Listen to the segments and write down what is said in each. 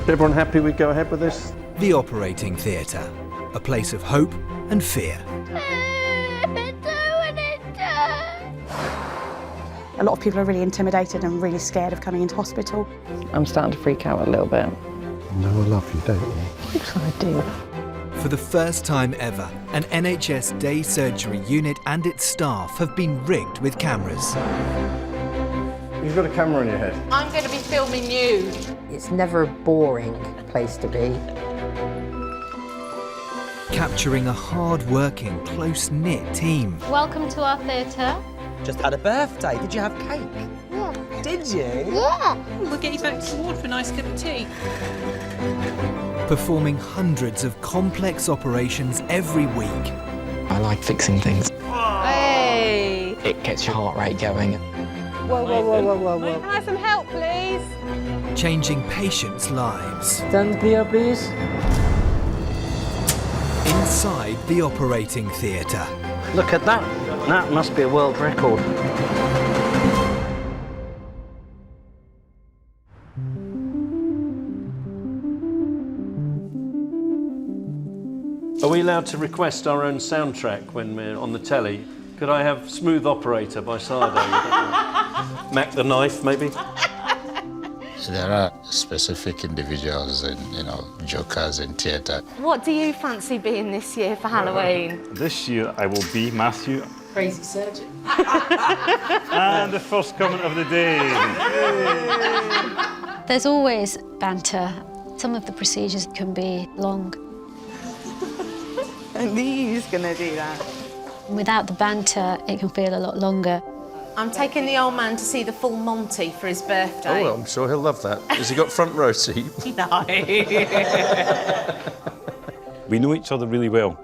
Everyone happy we go ahead with this? The operating theatre, a place of hope and fear. A lot of people are really intimidated and really scared of coming into hospital. I'm starting to freak out a little bit. No, I love you, don't you? Of course I do. For the first time ever, an NHS day surgery unit and its staff have been rigged with cameras. You've got a camera on your head. I'm going to be filming you. It's never a boring place to be. Capturing a hard-working, close-knit team. Welcome to our theatre. Just had a birthday. Did you have cake? Yeah. Did you? Yeah. We'll get you back to the ward for a nice cup of tea. Performing hundreds of complex operations every week. I like fixing things. Hey! It gets your heart rate going. Whoa, whoa, whoa, whoa, whoa, whoa. Can I have some help, please? Changing patients' lives. Stand clear, please. Inside the operating theatre. Look at that. That must be a world record. Are we allowed to request our own soundtrack when we're on the telly? Could I have Smooth Operator by Sado? Mac the Knife, maybe? There are specific individuals and, jokers in theatre. What do you fancy being this year for Halloween? This year I will be Matthew. Crazy surgeon. And the first comment of the day. There's always banter. Some of the procedures can be long. And he's going to do that. Without the banter, it can feel a lot longer. I'm taking the old man to see the full Monty for his birthday. Oh, I'm sure he'll love that. Has he got front row seat? No. We know each other really well.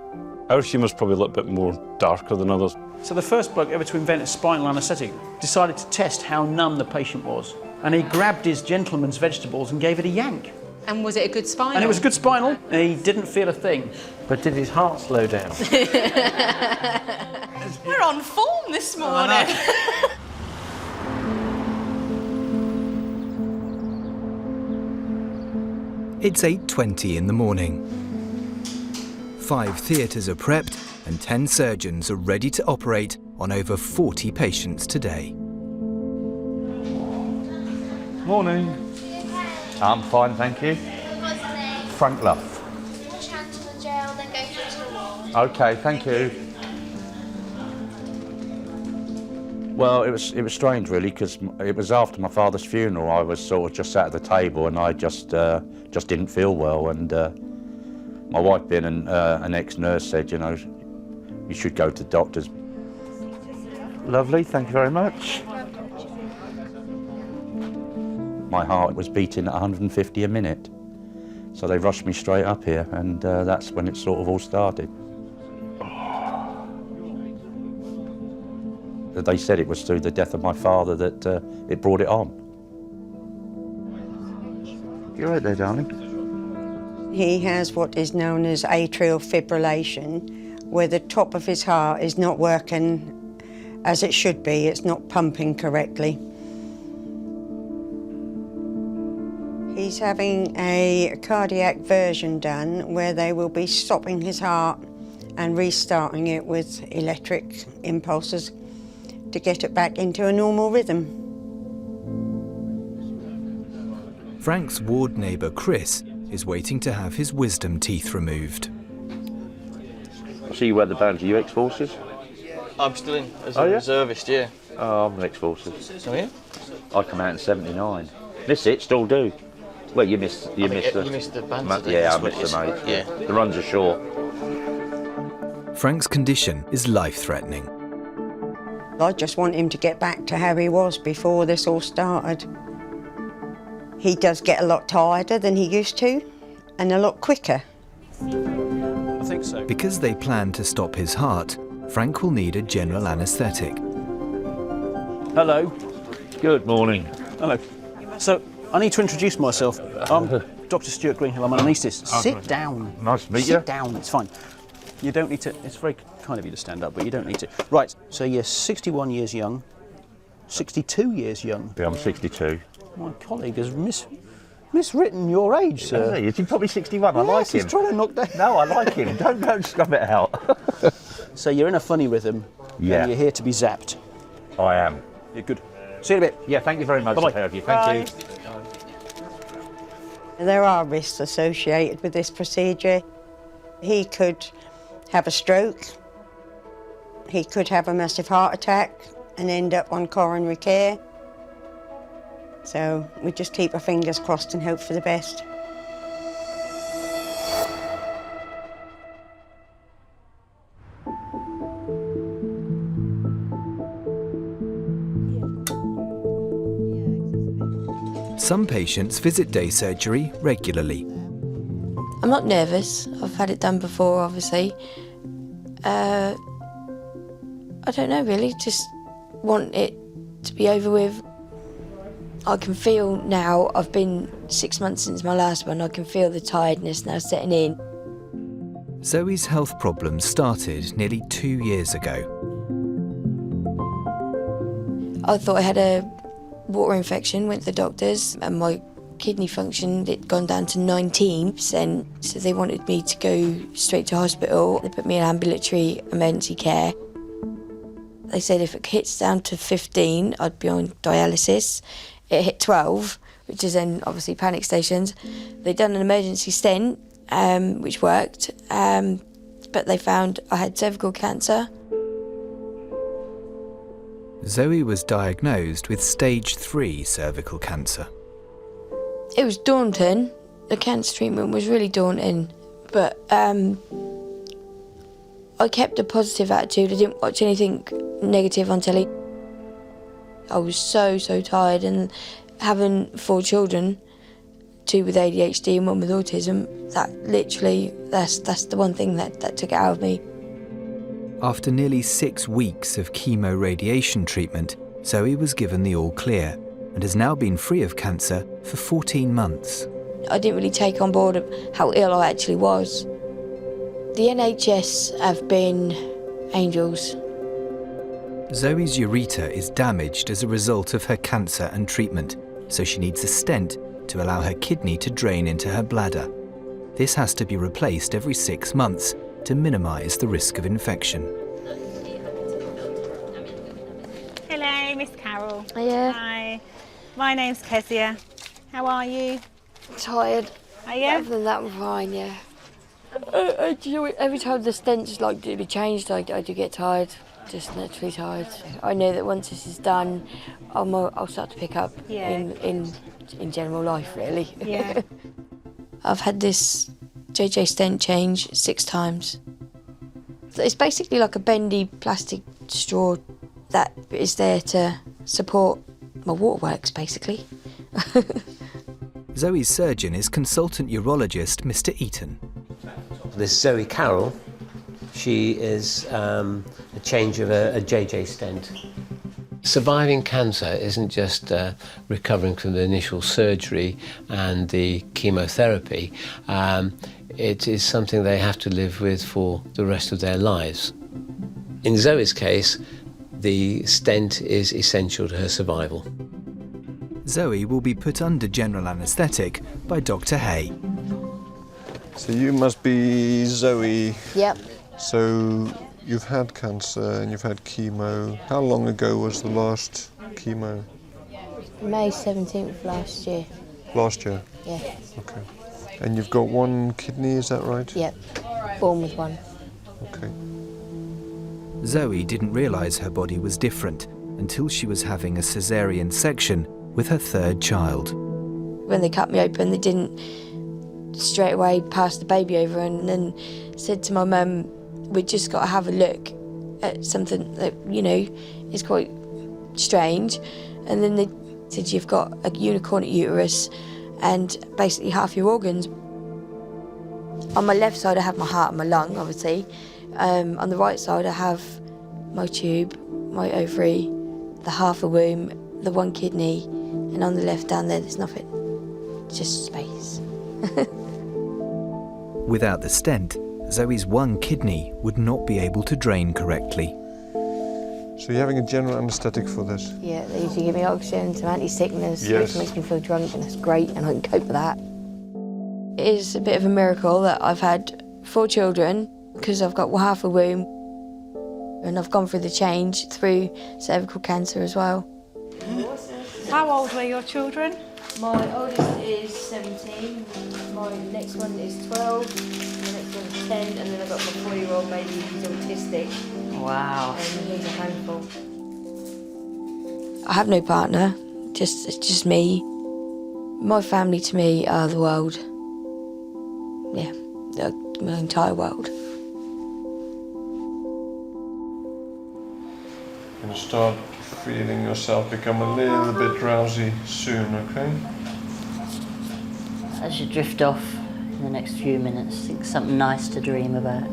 Our humour's probably a little bit more darker than others. So the first bloke ever to invent a spinal anaesthetic decided to test how numb the patient was. And he grabbed his gentleman's vegetables and gave it a yank. And was it a good spinal? And it was a good spinal, and he didn't feel a thing. But did his heart slow down? We're on form this morning. It's 8:20 in the morning. 5 theatres are prepped and 10 surgeons are ready to operate on over 40 patients today. Morning. I'm fine, thank you. What's the name? Frank Luff. Wash hands in the gel, then go through to the wall. OK, thank you. Well, it was strange, really, because it was after my father's funeral. I was sort of just sat at the table and I just didn't feel well. And my wife, being an ex-nurse, said, you should go to the doctors. Lovely, thank you very much. My heart was beating at 150 a minute. So they rushed me straight up here, and that's when it sort of all started. They said it was through the death of my father that it brought it on. You right there, darling? He has what is known as atrial fibrillation, where the top of his heart is not working as it should be. It's not pumping correctly. He's having a cardiac version done where they will be stopping his heart and restarting it with electric impulses to get it back into a normal rhythm. Frank's ward neighbour Chris is waiting to have his wisdom teeth removed. I see you wear the band. Are you ex-forces? I'm still in as a reservist, yeah. Oh, I'm an ex-forces. Oh, yeah? I come out in '79. Miss it, still do. Well, you missed the... You missed the band today. Yeah, I missed the mate. Yeah. The runs are short. Frank's condition is life-threatening. I just want him to get back to how he was before this all started. He does get a lot tireder than he used to, and a lot quicker. I think so. Because they plan to stop his heart, Frank will need a general anaesthetic. Hello. Good morning. Hello. So, I need to introduce myself. I'm Dr. Stuart Greenhill. I'm an anaesthetist. Sit down. Nice to meet you. Sit down. It's fine. You don't need to. It's very kind of you to stand up, but you don't need to. Right. So you're 61 years young. 62 years young. Yeah, I'm 62. My colleague has miswritten your age, sir. Is he probably 61? I Yes, like him. he's trying to knock down. No, I like him. Don't scrub it out. So you're in a funny rhythm. Yeah. And you're here to be zapped. I am. You're good. See you in a bit. Yeah, thank you very much. Bye-bye. Thank you. Thank you. There are risks associated with this procedure. He could have a stroke, he could have a massive heart attack and end up on coronary care. So we just keep our fingers crossed and hope for the best. Some patients visit day surgery regularly. I'm not nervous. I've had it done before, obviously. I don't know, really. Just want it to be over with. I can feel now, I've been 6 months since my last one, I can feel the tiredness now setting in. Zoe's health problems started nearly 2 years ago. I thought I had a water infection, went to the doctors, and my kidney function had gone down to 19%, so they wanted me to go straight to hospital. They put me in ambulatory emergency care. They said if it hits down to 15, I'd be on dialysis. It hit 12, which is then obviously panic stations. They'd done an emergency stent, which worked, but they found I had cervical cancer. Zoe was diagnosed with stage 3 cervical cancer. It was daunting. The cancer treatment was really daunting, but I kept a positive attitude. I didn't watch anything negative on telly. I was so tired, and having 4 children, 2 with ADHD and 1 with autism, that literally, that's the one thing that took it out of me. After nearly 6 weeks of chemoradiation treatment, Zoe was given the all clear and has now been free of cancer for 14 months. I didn't really take on board how ill I actually was. The NHS have been angels. Zoe's ureter is damaged as a result of her cancer and treatment, so she needs a stent to allow her kidney to drain into her bladder. This has to be replaced every 6 months to minimise the risk of infection. Hello, Miss Carol. Hiya. Hi. My name's Kezia. How are you? Tired. Are you? Other than that, I'm fine, yeah. Every time the stent's like to be changed, I do get tired. Just naturally tired. I know that once this is done, I'll start to pick up in general life, really. Yeah. I've had this JJ stent change 6 times. It's basically like a bendy plastic straw that is there to support my waterworks, basically. Zoe's surgeon is consultant urologist Mr. Eaton. This Zoe Carroll, she is a change of a JJ stent. Surviving cancer isn't just recovering from the initial surgery and the chemotherapy. It is something they have to live with for the rest of their lives. In Zoe's case, the stent is essential to her survival. Zoe will be put under general anaesthetic by Dr. Hay. So you must be Zoe. Yep. So you've had cancer and you've had chemo. How long ago was the last chemo? May 17th last year. Last year? Yeah. Okay. And you've got 1 kidney, is that right? Yep. Born with 1. Okay. Zoe didn't realise her body was different until she was having a caesarean section with her 3rd child. When they cut me open, they didn't straight away pass the baby over and then said to my mum, we've just got to have a look at something that, you know, is quite strange. And then they said, you've got a unicornate uterus and basically half your organs. On my left side, I have my heart and my lung, obviously. On the right side, I have my tube, my ovary, the half a womb, the 1 kidney, and on the left down there's nothing, just space. Without the stent, Zoe's 1 kidney would not be able to drain correctly. So you're having a general anaesthetic for this? Yeah, they usually give me oxygen, some anti-sickness, Yes. which makes me feel drunk, and that's great, and I can cope with that. It is a bit of a miracle that I've had 4 children, because I've got half a womb, and I've gone through the change through cervical cancer as well. How old were your children? My oldest is 17, my next one is 12, the next one is 10, and then I've got my 4-year-old baby who's autistic. Wow. And he's a handful. I have no partner, it's just me. My family to me are the world. Yeah, my entire world. You're going to start feeling yourself become a little bit drowsy soon, okay? As you drift off in the next few minutes, think something nice to dream about.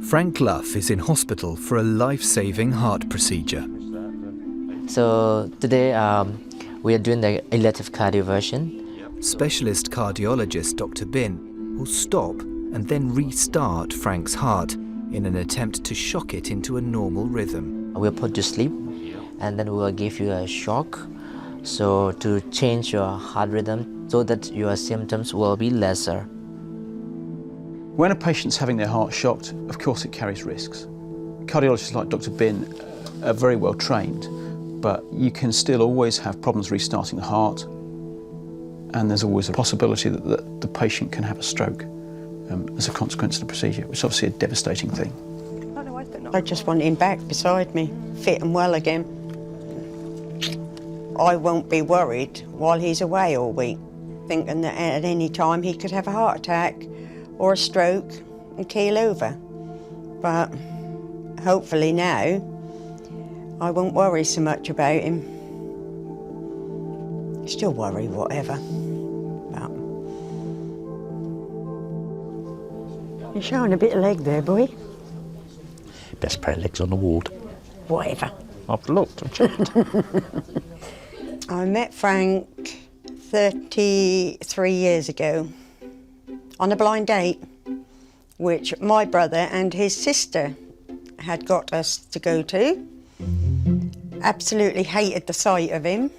Frank Luff is in hospital for a life-saving heart procedure. So today we are doing the elective cardioversion. Specialist cardiologist Dr. Bin will stop and then restart Frank's heart in an attempt to shock it into a normal rhythm. We'll put you to sleep and then we will give you a shock so to change your heart rhythm so that your symptoms will be lesser. When a patient's having their heart shocked, of course it carries risks. Cardiologists like Dr. Bin are very well trained, but you can still always have problems restarting the heart, and there's always a possibility that the patient can have a stroke as a consequence of the procedure, which is obviously a devastating thing. I just want him back beside me, fit and well again. I won't be worried while he's away all week, thinking that at any time he could have a heart attack or a stroke and keel over. But hopefully now, I won't worry so much about him. Still worry, whatever. But you're showing a bit of leg there, boy. Best pair of legs on the ward. Whatever. I've looked, I've checked. I met Frank 33 years ago on a blind date, which my brother and his sister had got us to go to. Absolutely hated the sight of him.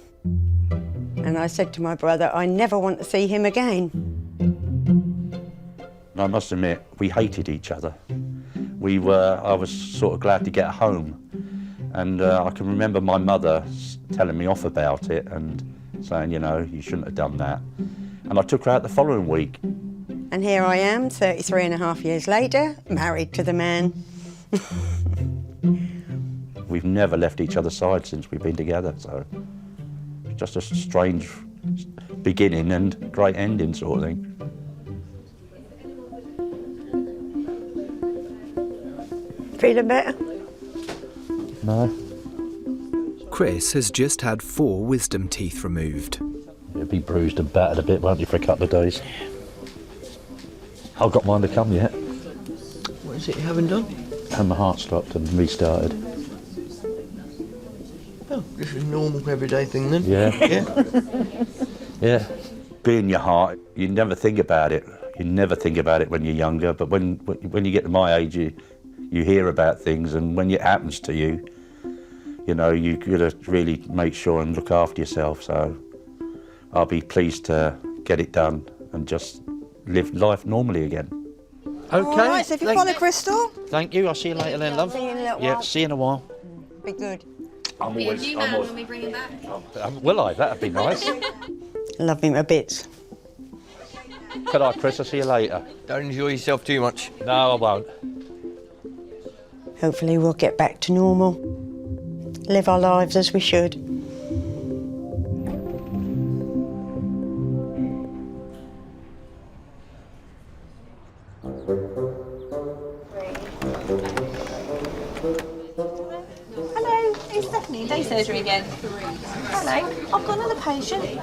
And I said to my brother, I never want to see him again. I must admit, we hated each other. I was sort of glad to get home. And I can remember my mother telling me off about it and saying, you know, you shouldn't have done that. And I took her out the following week. And here I am, 33 and a half years later, married to the man. We've never left each other's side since we've been together, so it's just a strange beginning and great ending sort of thing. Feeling better? No. Chris has just had 4 wisdom teeth removed. You'll be bruised and battered a bit, won't you, for a couple of days? I've got mine to come yet. What is it you haven't done? And my heart stopped and restarted. Oh, this is a normal everyday thing then? Yeah. Yeah. Yeah. Being your heart, you never think about it. You never think about it when you're younger, but when you get to my age, you hear about things, and when it happens to you, you know, you gotta really make sure and look after yourself. So I'll be pleased to get it done and just live life normally again. Okay. All right, so if you follow Crystal. Thank you. I'll see you later then, love. See you in a little Yeah, while. see you in a while. Be good. I'm Be a new man when we bring him back. Will I? That'd be nice. Love him a bit. Good night, Chris. I'll see you later. Don't enjoy yourself too much. No, I won't. Hopefully we'll get back to normal. Live our lives as we should. Hello, it's Stephanie, day surgery again. Hello, I've got another patient.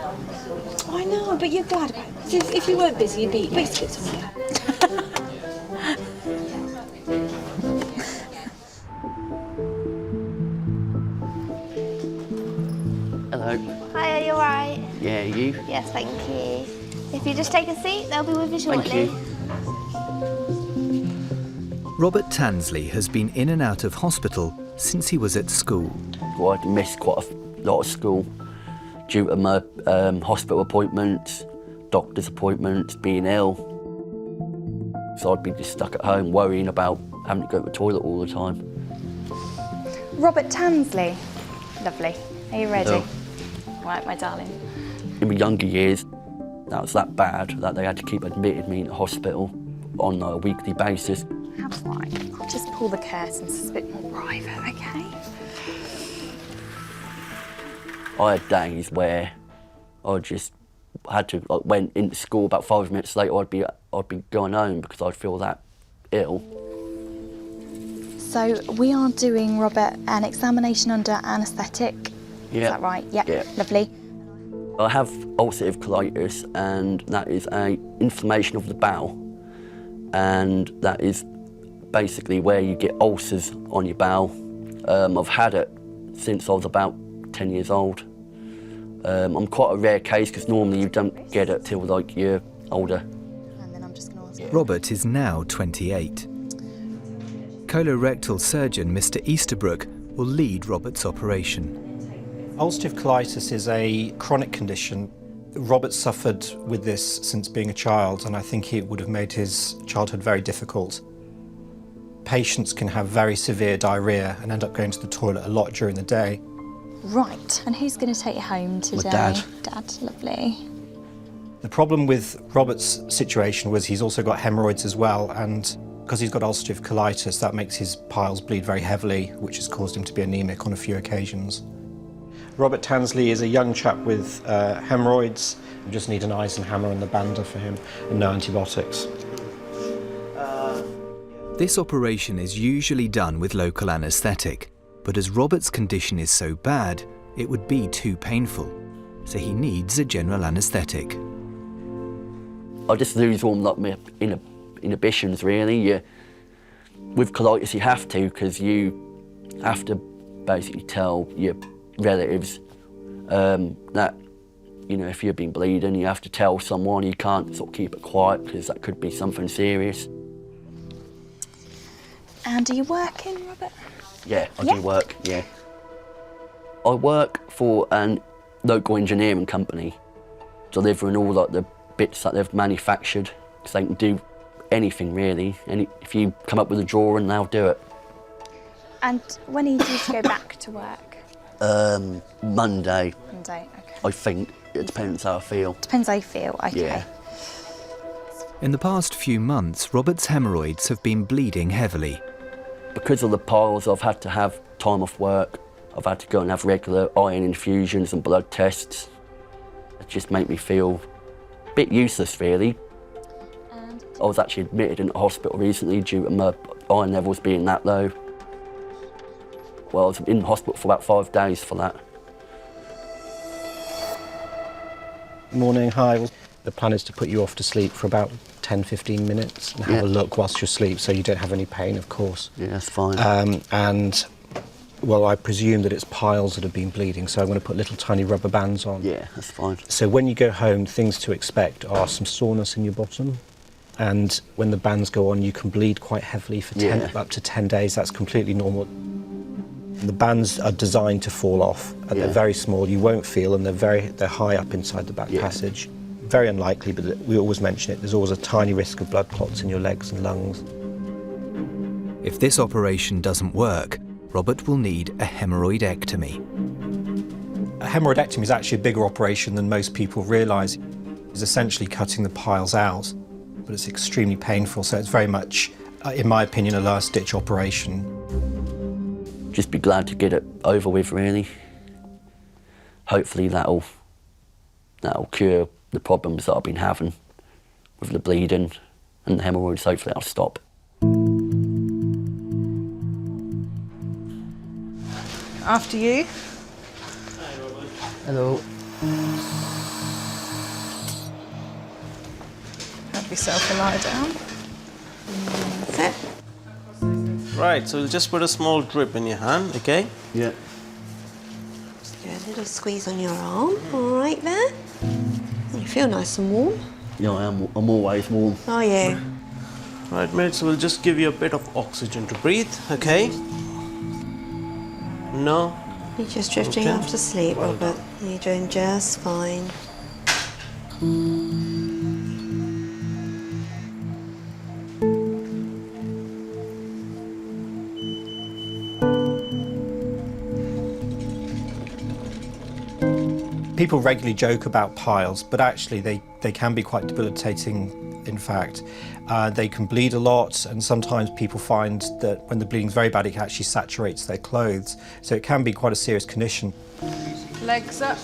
I know, but you're glad about it. If you weren't busy, you'd be biscuits on you. Hello. Hi, are you alright? Yeah, you? Yes, thank you. If you just take a seat, they'll be with you shortly. Thank you. Robert Tansley has been in and out of hospital since he was at school. Well, I'd missed quite a lot of school due to my hospital appointments, doctor's appointments, being ill. So I'd be just stuck at home worrying about having to go to the toilet all the time. Robert Tansley. Lovely. Are you ready? Hello. Right, my darling. In my younger years, that was that bad that they had to keep admitting me in the hospital on a weekly basis. How fine. I'll just pull the curtains, it's a bit more private, okay? I had days where I just had to, like, went into school about 5 minutes later, I'd be going home because I'd feel that ill. So we are doing, Robert, an examination under anaesthetic. Yeah. Is that right? Yeah. Yeah. Lovely. I have ulcerative colitis, and that is a inflammation of the bowel, and that is basically where you get ulcers on your bowel. I've had it since I was about 10 years old. I'm quite a rare case because normally you don't get it till like you're older. Robert is now 28. Colorectal surgeon Mr. Easterbrook will lead Robert's operation. Ulcerative colitis is a chronic condition. Robert suffered with this since being a child, and I think it would have made his childhood very difficult. Patients can have very severe diarrhea and end up going to the toilet a lot during the day. Right. And who's going to take you home today? My dad. Dad, lovely. The problem with Robert's situation was he's also got hemorrhoids as well, and because he's got ulcerative colitis, that makes his piles bleed very heavily, which has caused him to be anemic on a few occasions. Robert Tansley is a young chap with hemorrhoids. We just need an ice and hammer and the bander for him, and no antibiotics. This operation is usually done with local anaesthetic, but as Robert's condition is so bad, it would be too painful, so he needs a general anaesthetic. I just lose all my inhibitions, really. With colitis, you have to, because you have to basically tell your relatives that, you know, if you've been bleeding, you have to tell someone. You can't sort of keep it quiet because that could be something serious. And are you working, Robert? Yeah, I do work, yeah. I work for a local engineering company, delivering all like the bits that they've manufactured, because they can do anything really. And if you come up with a drawing, they'll do it. And when are you due to go back to work? Monday. Monday, okay. I think. It depends how I feel. Depends how you feel, okay. Yeah. In the past few months, Robert's hemorrhoids have been bleeding heavily. Because of the piles, I've had to have time off work. I've had to go and have regular iron infusions and blood tests. It just made me feel a bit useless, really. I was actually admitted into hospital recently due to my iron levels being that low. Well, I was in hospital for about 5 days for that. Morning, hi. The plan is to put you off to sleep for about 10-15 minutes and have a look whilst you sleep, so you don't have any pain, of course. Yeah, that's fine. And, well, I presume that it's piles that have been bleeding, so I'm going to put little tiny rubber bands on. Yeah, that's fine. So when you go home, things to expect are some soreness in your bottom, and when the bands go on, you can bleed quite heavily for up to 10 days. That's completely normal. The bands are designed to fall off, and they're very small. You won't feel, and they're high up inside the back passage. Very unlikely, but we always mention it. There's always a tiny risk of blood clots in your legs and lungs. If this operation doesn't work, Robert will need a hemorrhoidectomy. A hemorrhoidectomy is actually a bigger operation than most people realise. It's essentially cutting the piles out, but it's extremely painful, so it's very much, in my opinion, a last-ditch operation. Just be glad to get it over with, really. Hopefully that'll cure the problems that I've been having with the bleeding and the hemorrhoids. Hopefully that'll stop. After you. Hello. Have yourself a lie down. That's it. Right, so we'll just put a small drip in your hand, okay? Yeah. Good. a little squeeze on your arm, all right there. You feel nice and warm. Yeah, I'm always warm. Are you? Right, mate, so we'll just give you a bit of oxygen to breathe, okay? No? You're just drifting off to sleep, Robert. You're doing just fine. People regularly joke about piles, but actually they can be quite debilitating, in fact. They can bleed a lot, and sometimes people find that when the bleeding's very bad, it actually saturates their clothes. So it can be quite a serious condition. Legs up.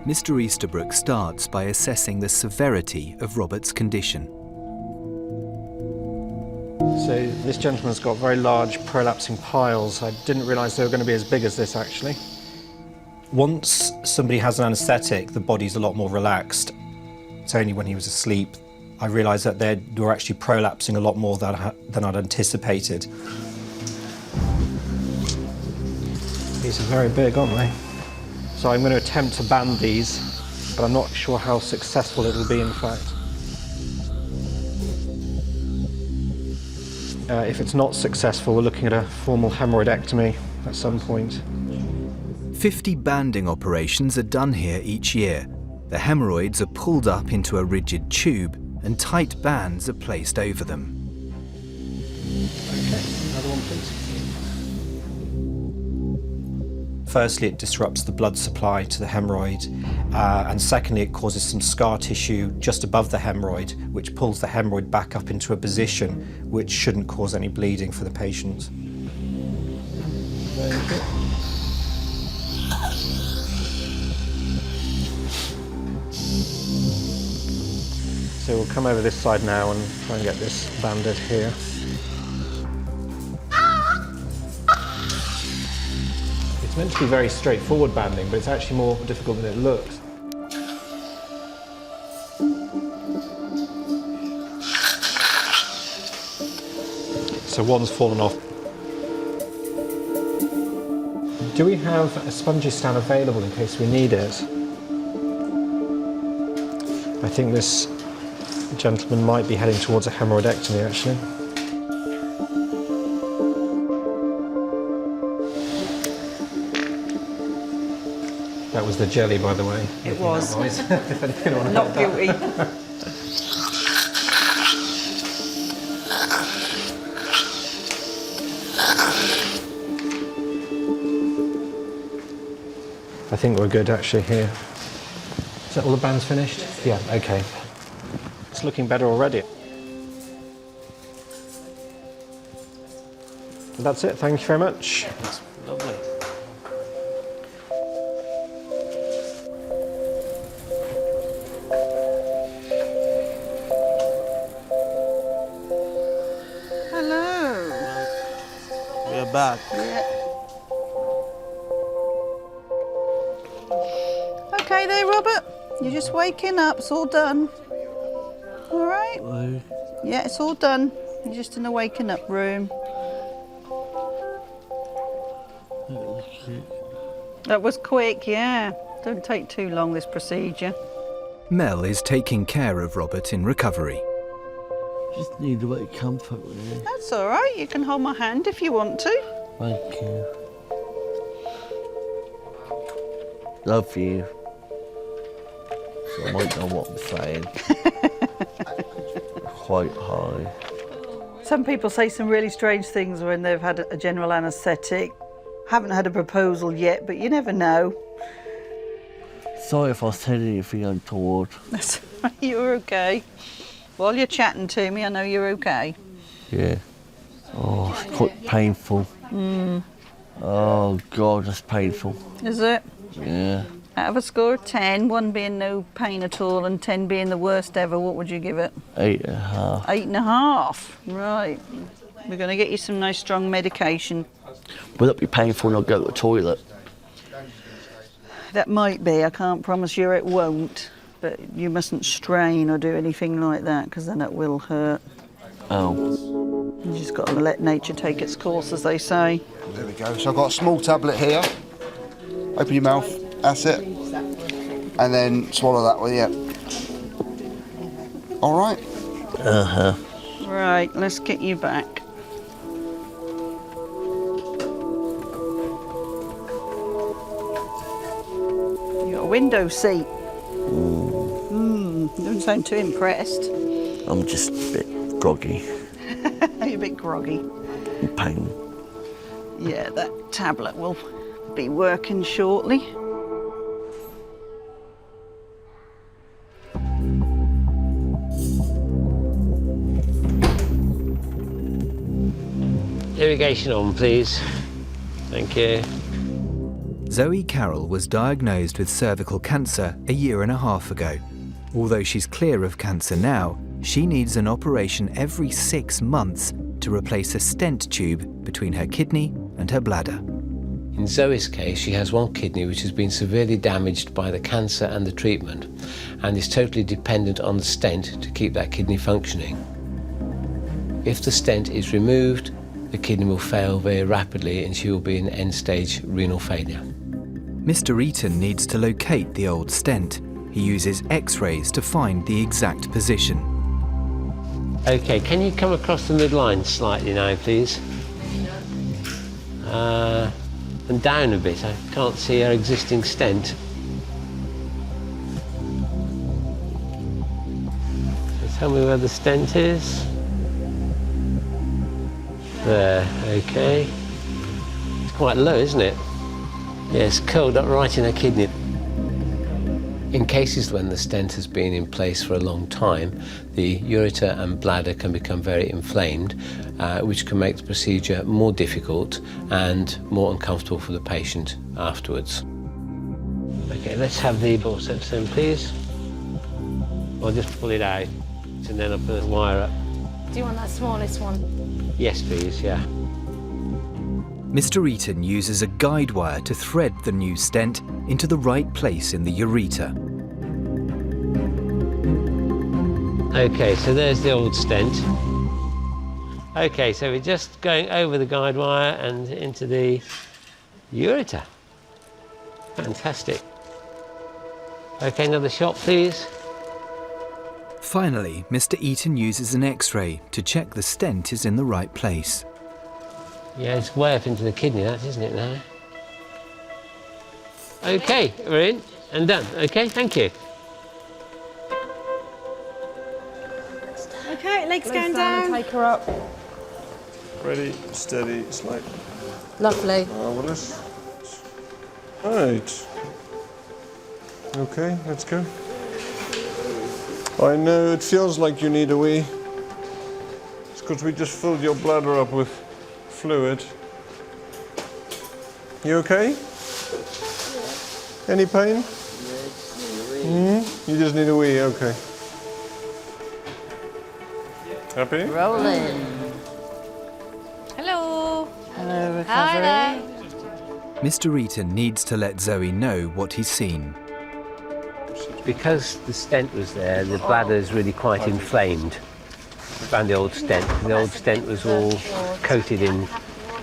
Mr. Easterbrook starts by assessing the severity of Robert's condition. So this gentleman's got very large prolapsing piles. I didn't realise they were going to be as big as this, actually. Once somebody has an anaesthetic, the body's a lot more relaxed. It's only when he was asleep I realised that they were actually prolapsing a lot more than I'd anticipated. These are very big, aren't they? So I'm going to attempt to band these, but I'm not sure how successful it'll be, in fact. If it's not successful, we're looking at a formal hemorrhoidectomy at some point. 50 banding operations are done here each year. The hemorrhoids are pulled up into a rigid tube and tight bands are placed over them. Okay, another one, please. Firstly, it disrupts the blood supply to the hemorrhoid, and secondly, it causes some scar tissue just above the hemorrhoid, which pulls the hemorrhoid back up into a position which shouldn't cause any bleeding for the patient. Very good. So we'll come over this side now and try and get this banded here. It's meant to be very straightforward banding, but it's actually more difficult than it looks. So one's fallen off. Do we have a spongistan available in case we need it? I think this gentleman might be heading towards a hemorrhoidectomy, actually. That was the jelly, by the way. It was. Not Not guilty. I think we're good, actually, here. Is that all the bands finished? Yeah, okay. It's looking better already. That's it, thank you very much. That's lovely. Hello. We're back. Yeah. Okay there, Robert. You're just waking up. It's all done. All right? Hello. Yeah, it's all done. You're just in the waking up room. That was quick, yeah. Don't take too long, this procedure. Mel is taking care of Robert in recovery. Just need a bit of comfort, really. That's all right. You can hold my hand if you want to. Thank you. Love you. So I might know what I'm saying. Quite high. Some people say some really strange things when they've had a general anaesthetic. Haven't had a proposal yet, but you never know. Sorry if I said anything untoward. That's all right. You're okay. While you're chatting to me, I know you're okay. Yeah. Oh, it's quite painful. Mm. Oh, God, that's painful. Is it? Yeah. Out of a score of 10, 1 being no pain at all and 10 being the worst ever, what would you give it? 8.5. 8.5. Right. We're going to get you some nice strong medication. Will it be painful when I go to the toilet? That might be. I can't promise you it won't. But you mustn't strain or do anything like that because then it will hurt. Oh. You just got to let nature take its course, as they say. There we go. So I've got a small tablet here. Open your mouth. That's it. And then swallow that one, yeah. All right. Uh-huh. Right, let's get you back. You got a window seat. Don't sound too impressed. I'm just a bit groggy. You're a bit groggy. In pain. Yeah, that tablet will be working shortly. Irrigation on, please. Thank you. Zoe Carroll was diagnosed with cervical cancer a year and a half ago. Although she's clear of cancer now, she needs an operation every 6 months to replace a stent tube between her kidney and her bladder. In Zoe's case, she has one kidney which has been severely damaged by the cancer and the treatment, and is totally dependent on the stent to keep that kidney functioning. If the stent is removed, the kidney will fail very rapidly and she will be in end-stage renal failure. Mr. Eaton needs to locate the old stent. He uses X-rays to find the exact position. Okay, can you come across the midline slightly now, please? And down a bit. I can't see our existing stent. So tell me where the stent is. There, okay. It's quite low, isn't it? Yeah, it's curled up right in her kidney. In cases when the stent has been in place for a long time, the ureter and bladder can become very inflamed, which can make the procedure more difficult and more uncomfortable for the patient afterwards. Okay, let's have the forceps in, please. I'll just pull it out, and then I'll put the wire up. Do you want that smallest one? Yes, please, yeah. Mr. Eaton uses a guide wire to thread the new stent into the right place in the ureter. Okay, so there's the old stent. Okay, so we're just going over the guide wire and into the ureter. Fantastic. Okay, another shot, please. Finally, Mr. Eaton uses an X-ray to check the stent is in the right place. Yeah, it's way up into the kidney, that, isn't it, now? Okay, we're in and done. Okay, thank you. Okay, legs going down. Take her up. Ready, steady, slide. Lovely. Marvellous. Right. Okay, let's go. I know it feels like you need a wee. It's because we just filled your bladder up with fluid. You okay? Yeah. Any pain? You just need a wee, okay. Happy? Rolling. Hello. Hello, recovery. Hi there. Mr. Eaton needs to let Zoe know what he's seen. Because the stent was there, the bladder is really quite inflamed around the old stent. The old stent was all coated in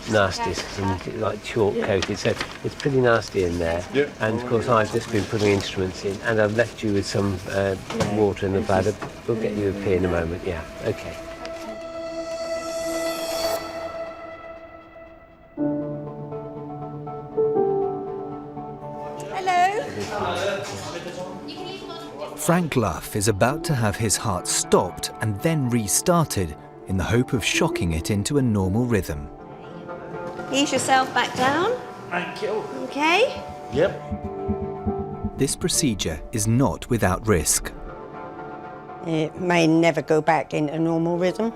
nasties and like chalk coated, so it's pretty nasty in there. Yeah. And of course I've just been putting instruments in, and I've left you with some water in the bladder. We'll get you a pee in a moment, yeah, okay. Frank Luff is about to have his heart stopped and then restarted in the hope of shocking it into a normal rhythm. Ease yourself back down. Thank you. Okay? Yep. This procedure is not without risk. It may never go back into normal rhythm.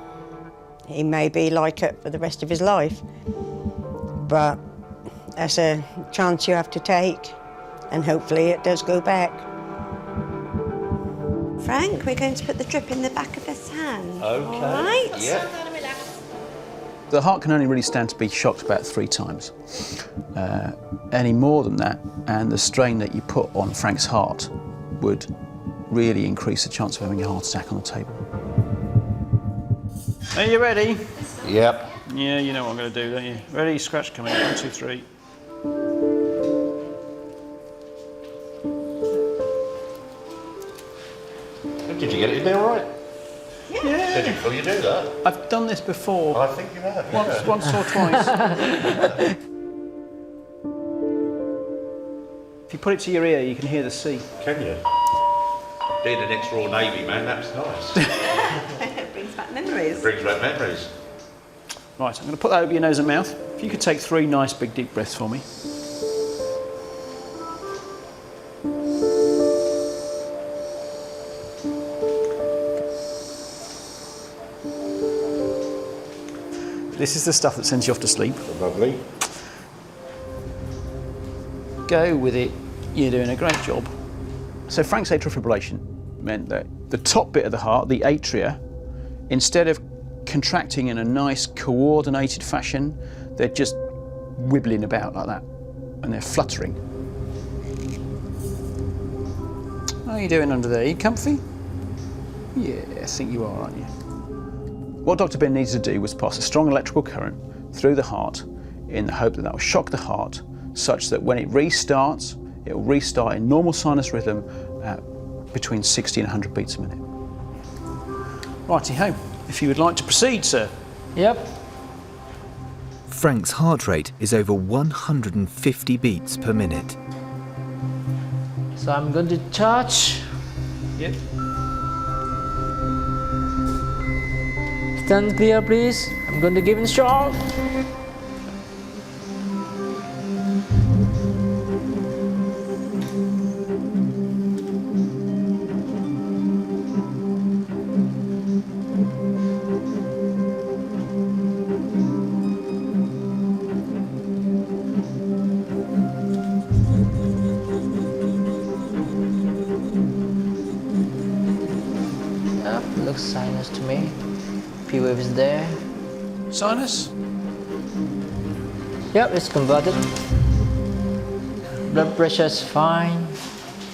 He may be like it for the rest of his life. But that's a chance you have to take, and hopefully it does go back. Frank, we're going to put the drip in the back of his hand. Okay. All right? Yep. The heart can only really stand to be shocked about 3 times. Any more than that, and the strain that you put on Frank's heart would really increase the chance of having a heart attack on the table. Are you ready? Yep. Yeah, you know what I'm going to do, don't you? Ready, scratch coming. 1, 2, 3. Did you get it in there all right? Yeah. Did you feel you do that? I've done this before. I think you have. Once or twice. If you put it to your ear, you can hear the sea. Can you? Being an ex-Royal Navy man, that's nice. It brings back memories. Brings back memories. Right, I'm going to put that over your nose and mouth. If you could take 3 nice big deep breaths for me. This is the stuff that sends you off to sleep. Lovely. Go with it. You're doing a great job. So Frank's atrial fibrillation meant that the top bit of the heart, the atria, instead of contracting in a nice coordinated fashion, they're just wibbling about like that, and they're fluttering. How are you doing under there? Are you comfy? Yeah, I think you are, aren't you? What Dr. Ben needs to do was pass a strong electrical current through the heart in the hope that that will shock the heart such that when it restarts, it will restart in normal sinus rhythm at between 60 and 100 beats a minute. Righty-ho, if you would like to proceed, sir. Yep. Frank's heart rate is over 150 beats per minute. So I'm going to charge. Yep. Stand clear, please. I'm going to give it a shot. Looks sinus to me. P wave is there. Sinus? Yep, it's converted. Blood pressure is fine.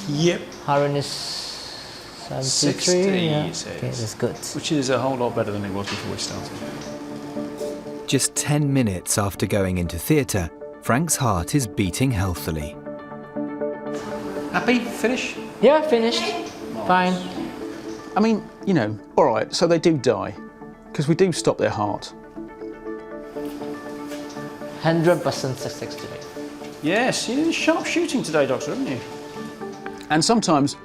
Yep. Heart rate is 73. 60, Yeah. it says. Okay, that's good. Which is a whole lot better than it was before we started. Just 10 minutes after going into theatre, Frank's heart is beating healthily. Happy? Finish? Yeah, finished. Fine. I mean, you know, all right, so they do die, because we do stop their heart. 100% success today. Yes, you did sharp shooting today, Doctor, haven't you? And sometimes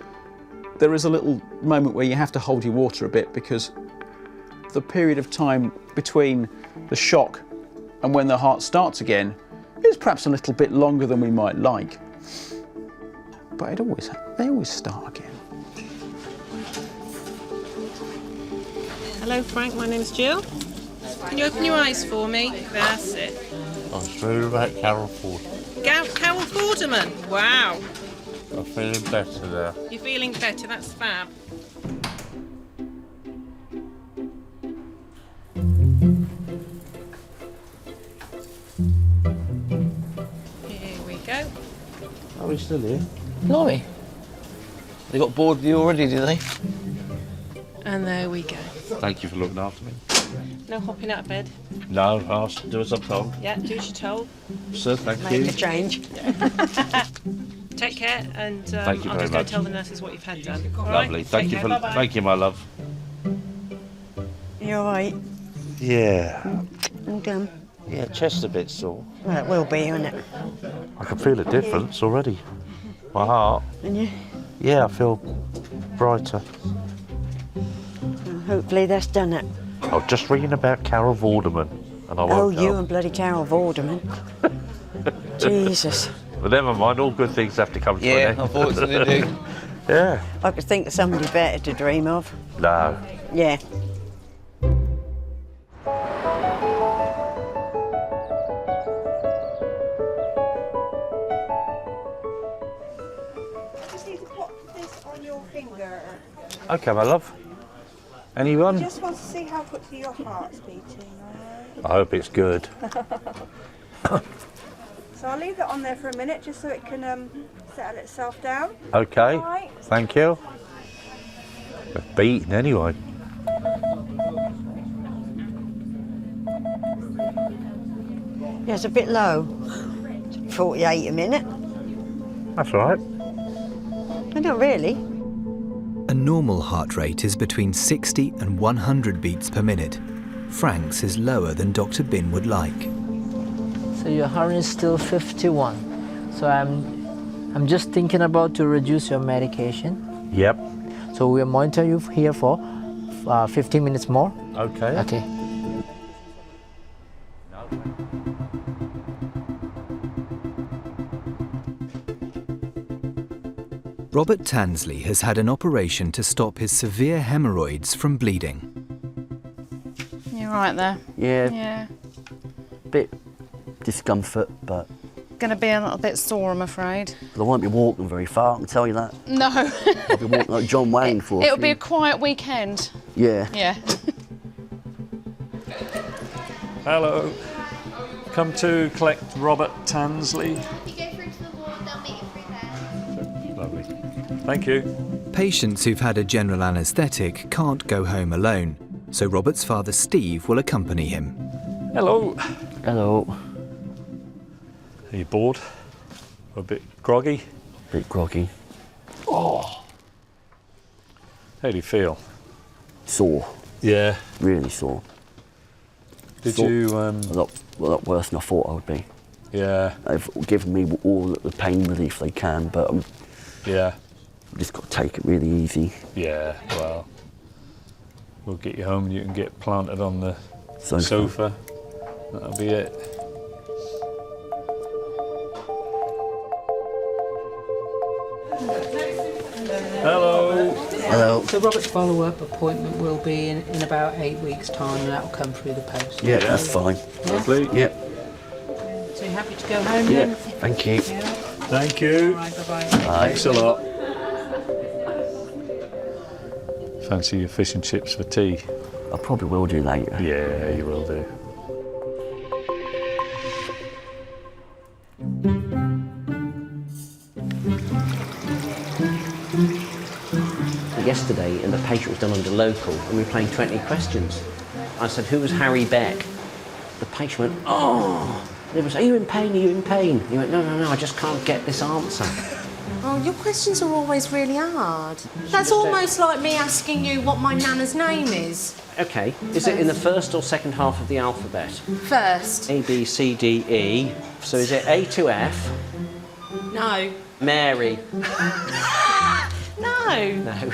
there is a little moment where you have to hold your water a bit because the period of time between the shock and when the heart starts again is perhaps a little bit longer than we might like. But they always start again. Hello, Frank. My name's Jill. Can you open your eyes for me? That's it. I was reading about Carol Ford. Carol Vorderman. Wow. I'm feeling better now. You're feeling better. That's fab. Here we go. Are we still here? Blimey. They got bored with you already, did they? And there we go. Thank you for looking after me. No hopping out of bed. No, I'll do as I'm told. Yeah, do as you're told. Sir, thank Make you. a change. Take care, and Thank you I'll very just go much. tell the nurses what you've had done. All Lovely. right? Thank Take you care. for. Bye-bye. Thank you, my love. You all right? Yeah. Okay. Yeah, chest a bit sore. Well, it will be, won't it? I can feel a difference already. My heart. And you? Yeah, I feel brighter. Well, hopefully that's done it. I was just reading about Carol Vorderman, and I Oh, woke you up. and bloody Carol Vorderman. Jesus. But never mind, all good things have to come to an Yeah, end. unfortunately they do. Yeah. I could think of somebody better to dream of. No. Yeah. Just need to pop this on your finger. Okay, my love. Anyone? Just want to see how quickly your heart's beating, alright? I hope it's good. So I'll leave that on there for a minute just so it can settle itself down. Okay. Alright. Thank you. We're beating anyway. Yeah, it's a bit low. 48 a minute. That's all right. No, not really. A normal heart rate is between 60 and 100 beats per minute. Frank's is lower than Dr. Bin would like. So your heart rate is still 51. So I'm just thinking about to reduce your medication. Yep. So we'll monitor you here for 15 minutes more. Okay. Okay. Robert Tansley has had an operation to stop his severe hemorrhoids from bleeding. You're right there. Yeah. Yeah. Bit discomfort, but Going to be a little bit sore, I'm afraid. I won't be walking very far, I can tell you that. No. I'll be walking like John Wayne for It'll be a quiet weekend. Yeah. Yeah. Hello. Come to collect Robert Tansley. If you go through to the wall, they'll meet you through there. Lovely. Thank you. Patients who've had a general anaesthetic can't go home alone, so Robert's father Steve will accompany him. Hello. Hello. Are you bored? Or a bit groggy? Bit groggy. Oh. How do you feel? Sore. Yeah. Really sore. Did Sore. you... A lot worse than I thought I would be. Yeah. They've given me all the pain relief they can, but Yeah. I've just got to take it really easy. Yeah, well, we'll get you home and you can get planted on the sofa. That'll be it. Hello. Hello. So Robert's follow-up appointment will be in about 8 weeks' time, and that will come through the post. Yeah, that's fine. Lovely. Yep. So you're happy to go home Yeah. then? Thank you. Thank you. All right, bye-bye. Thanks a lot. Fancy your fish and chips for tea? I probably will do later. Yeah, you will do. Yesterday, and the patient was done under local, and we were playing 20 questions. I said, who was Harry Beck? The patient went, oh! And it was, are you in pain? Are you in pain? He went, no, no, no, I just can't get this answer. Oh, your questions are always really hard. That's almost like me asking you what my nana's name is. Okay, is it in the first or second half of the alphabet? First. A, B, C, D, E. So is it A to F? No. Mary. No. No.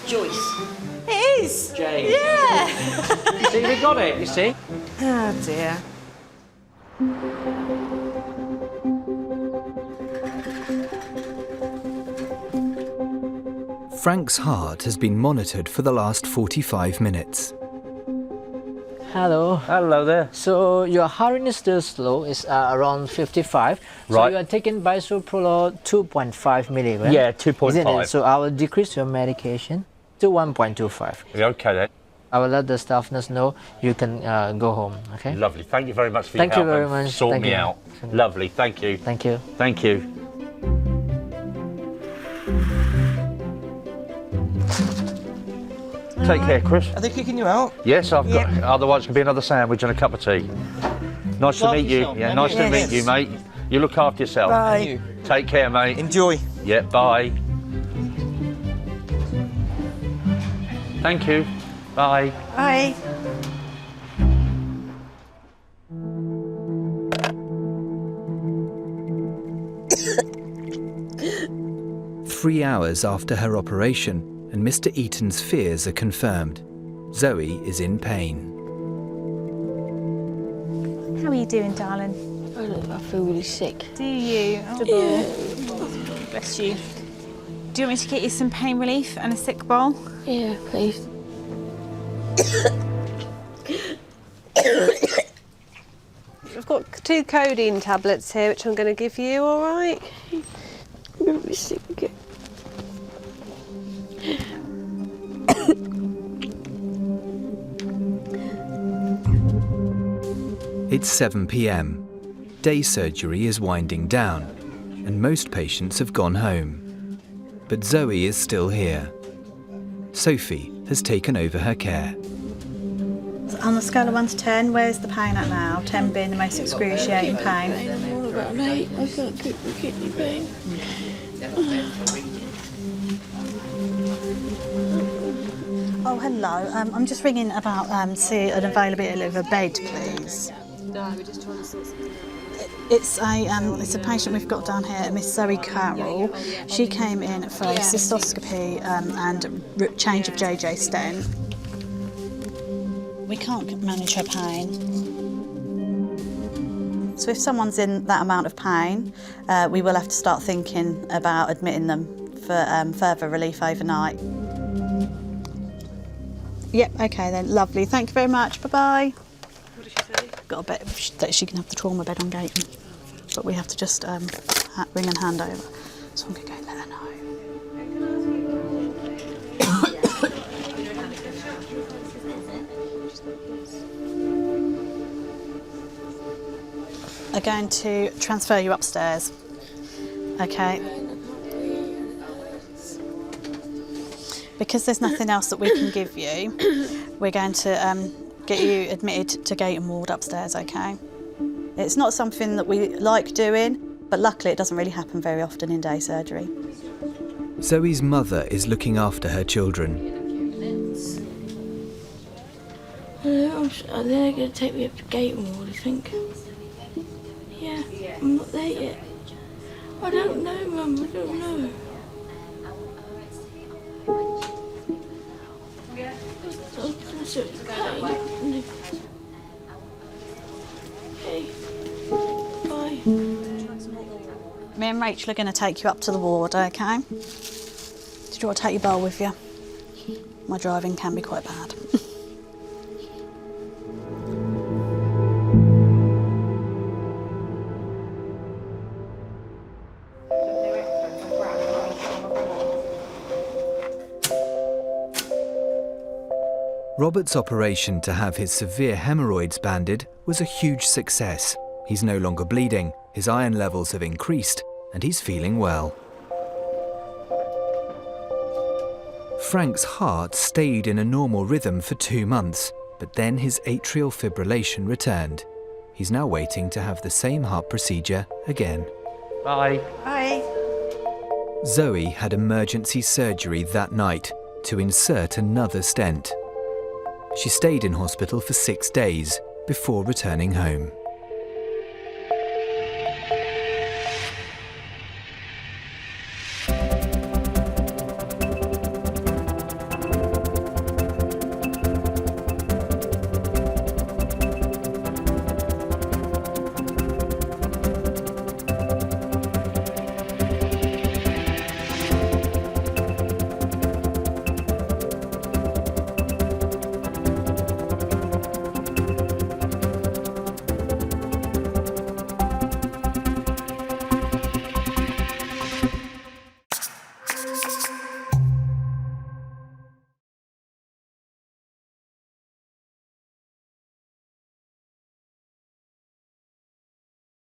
Joyce. It is. Jane. Yeah. See, we got it, you see? Oh dear. Frank's heart has been monitored for the last 45 minutes. Hello. Hello there. So your heart rate is still slow. It's around 55. So Right. you are taking bisoprolol 2.5 milligrams. Yeah, 2.5. Isn't it? So I will decrease your medication to 1.25. Yeah, okay then. I will let the staff nurse know you can go home. Okay. Lovely. Thank you very much for Thank your you help. very and much. Sort Thank me you. out. Lovely. Thank you. Thank you. Thank you. Take care, Chris. Are they kicking you out? Yes, I've got. Otherwise, it could be another sandwich and a cup of tea. Nice to Look meet you. yourself, Yeah, man. nice to Yes. meet you, mate. You look after yourself. Bye. And you. Take care, mate. Enjoy. Yeah, bye. Thank you. Bye. Bye. Three hours after her operation, and Mr. Eaton's fears are confirmed. Zoe is in pain. How are you doing, darling? I feel really sick. Do you? Oh, bless you. Do you want me to get you some pain relief and a sick bowl? Yeah, please. I've got 2 codeine tablets here, which I'm going to give you, all right? I'm going to be sick again. It's 7 p.m. Day surgery is winding down, and most patients have gone home. But Zoe is still here. Sophie has taken over her care. On a scale of 1 to 10, where's the pain at now? 10 being the most excruciating pain. I'm on about an 8. I can't cope with kidney pain. Oh, hello. I'm just ringing about see an availability of a bed, please. No, we're just trying to sort something out. It's a patient we've got down here, Miss Zoe Carroll. She came in for a cystoscopy and change of JJ stent. We can't manage her pain. So if someone's in that amount of pain, we will have to start thinking about admitting them for further relief overnight. Yep, okay then, lovely. Thank you very much, bye-bye. What did she say? Got a bed that she can have the trauma bed on Gayton, but we have to just ring and hand over. So I'm going to go and let her know. Are going to transfer you upstairs. Okay. Because there's nothing else that we can give you, we're going to get you admitted to Gayton ward upstairs, okay? It's not something that we like doing, but luckily it doesn't really happen very often in day surgery. Zoe's mother is looking after her children. Are they going to take me up to Gayton ward, I think? Yeah, I'm not there yet. I don't know, Mum, I don't know. Me and Rachel are going to take you up to the ward, okay? Did you want to take your bowl with you? My driving can be quite bad. Robert's operation to have his severe hemorrhoids banded was a huge success. He's no longer bleeding, his iron levels have increased, and he's feeling well. Frank's heart stayed in a normal rhythm for 2 months, but then his atrial fibrillation returned. He's now waiting to have the same heart procedure again. Bye. Bye. Zoe had emergency surgery that night to insert another stent. She stayed in hospital for 6 days before returning home.